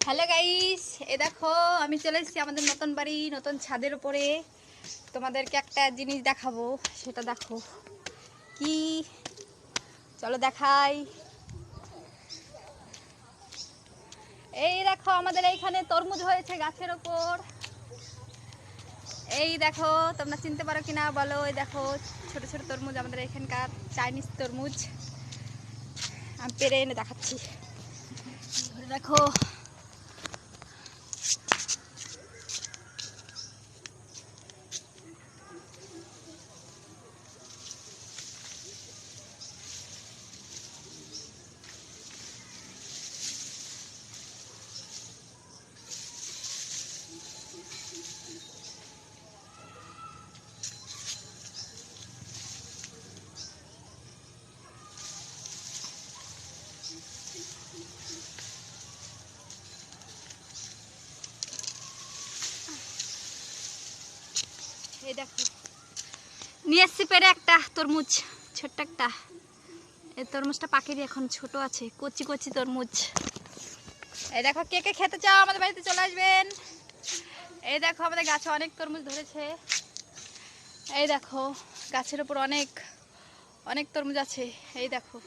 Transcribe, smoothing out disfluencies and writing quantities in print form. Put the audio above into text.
Hello guys, এ দেখো আমি চলে এসেছি আমাদের নতুন বাড়ি, নতুন ছাদের উপরে। তোমাদেরকে একটা জিনিস দেখাবো, সেটা দেখো কি, চলো দেখাই। এই দেখো আমাদের এইখানে তরমুজ হয়েছে গাছের ওপর। এই দেখো, তোমরা চিনতে পারো কিনা বলো। এই দেখো ছোট ছোট তরমুজ, আমাদের এখানকার চাইনিজ তরমুজ। আমি পেরে এনে দেখাচ্ছি, দেখো। এই দেখো নিয়ে এসছি পেরে একটা তরমুজ, ছোট্ট একটা। এই তরমুজটা পাকেনি, এখন ছোট আছে, কচি কচি তরমুজ। এই দেখো, কে কে খেতে চাও আমাদের বাড়িতে চলে আসবেন। এই দেখো আমাদের গাছে অনেক তরমুজ ধরেছে। এই দেখো গাছের উপর অনেক অনেক তরমুজ আছে। এই দেখো।